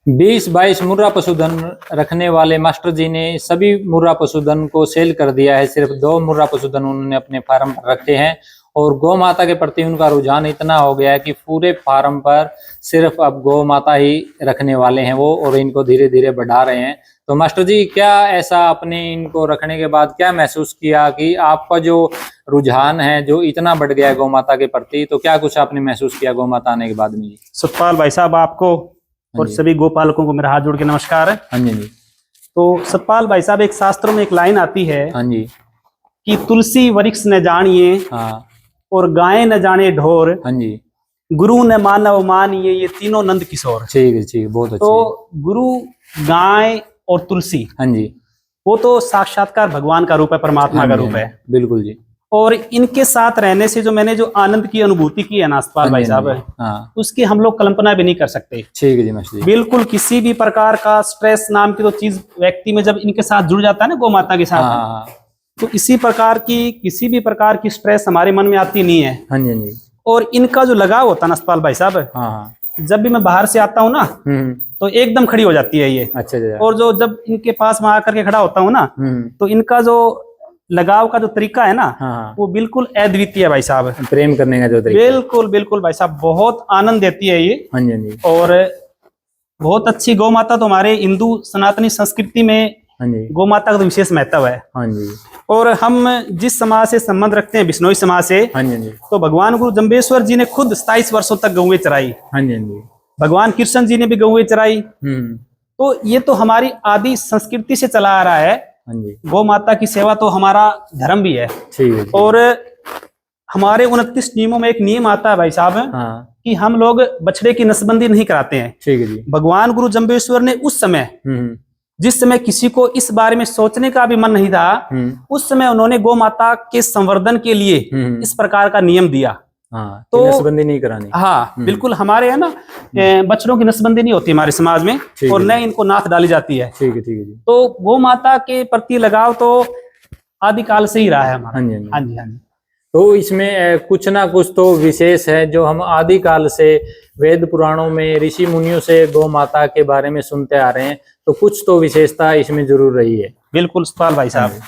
20-22 मुर्रा पशुधन रखने वाले मास्टर जी ने सभी मुर्रा पशुधन को सेल कर दिया है। सिर्फ 2 मुर्रा पशुधन उन्होंने अपने फार्म पर रखे हैं और गौ माता के प्रति उनका रुझान इतना हो गया है कि पूरे फार्म पर सिर्फ अब गौ माता ही रखने वाले हैं वो, और इनको धीरे धीरे बढ़ा रहे हैं। तो मास्टर जी, क्या ऐसा आपने इनको रखने के बाद क्या महसूस किया कि आपका जो रुझान है जो इतना बढ़ गया है गौ माता के प्रति, तो क्या कुछ आपने महसूस किया गौ माता आने के बाद में? सतपाल भाई साहब, आपको और सभी गोपालकों को मेरा हाथ जोड़ के नमस्कार है। हाँ जी। तो सतपाल भाई साहब, एक शास्त्रों में एक लाइन आती है, हाँ जी, कि तुलसी वृक्ष न जानिए, हाँ, और गाय न जाने ढोर, हाँ जी, गुरु न मानव मानिए, ये तीनों नंद किशोर। ठीक है, ठीक, बहुत अच्छी। तो गुरु, गाय और तुलसी, हाँ जी, वो तो साक्षात्कार भगवान का रूप है, परमात्मा का रूप है। बिल्कुल जी। और इनके साथ रहने से जो मैंने जो आनंद की अनुभूति की है ना सतपाल भाई साहब, हाँ, उसकी हम लोग कल्पना भी नहीं कर सकते। ठीक है जी मास्टर जी। बिल्कुल किसी भी प्रकार का स्ट्रेस नाम की तो चीज व्यक्ति में जब इनके साथ जुड़ जाता है ना, गौ माता के साथ, हाँ, तो इसी प्रकार की किसी भी प्रकार की स्ट्रेस हमारे मन में आती नहीं है। हाँ जी, हाँ जी। और इनका जो लगाव होता है ना सतपाल भाई साहब, हाँ, जब भी मैं बाहर से आता हूँ ना, तो एकदम खड़ी हो जाती है ये। अच्छा। और जो जब इनके पास में आकर के खड़ा होता हूँ ना, तो इनका जो लगाव का जो तरीका है ना, हाँ, वो बिल्कुल अद्वितीय है भाई साहब। प्रेम करने का जो तरीका, बिल्कुल बिल्कुल भाई साहब, बहुत आनंद देती है ये। हाँ जी, हाँ जी। और बहुत अच्छी गौ माता तो हमारे हिंदू सनातनी संस्कृति में हाँ जी, गौ माता का तो विशेष महत्व है। हाँ जी। और हम जिस समाज से संबंध रखते हैं, बिश्नोई समाज से, हाँ जी, हाँ जी। तो भगवान गुरु जम्बेश्वर जी ने खुद 27 वर्षों तक गौएं चराई। हाँ जी, हाँ जी। भगवान कृष्ण जी ने भी गौएं चराई। तो ये तो हमारी आदि संस्कृति से चला आ रहा है। हाँ जी, गौ माता की सेवा तो हमारा धर्म भी है। ठीक है। और हमारे 29 नियमों में एक नियम आता है भाई साहब, हाँ, कि हम लोग बछड़े की नसबंदी नहीं कराते हैं। ठीक है जी। भगवान गुरु जम्बेश्वर ने उस समय, जिस समय किसी को इस बारे में सोचने का भी मन नहीं था, उस समय उन्होंने गौ माता के संवर्धन के लिए इस प्रकार का नियम दिया। हाँ, तो नसबंदी नहीं करानी। हाँ, बिल्कुल। हमारे है ना, बछड़ों की नसबंदी नहीं होती हमारे समाज में, और न इनको नाथ डाली जाती है। ठीक है, ठीक है जी। तो गौ माता के प्रति लगाव तो आदिकाल से ही रहा है हमारा। हाँ जी, हाँ जी, हाँ जी। तो इसमें कुछ ना कुछ तो विशेष है जो हम आदिकाल से वेद पुराणों में ऋषि मुनियों से गौ माता के बारे में सुनते आ रहे हैं, तो कुछ तो विशेषता इसमें जरूर रही है। बिल्कुल सतपाल भाई साहब।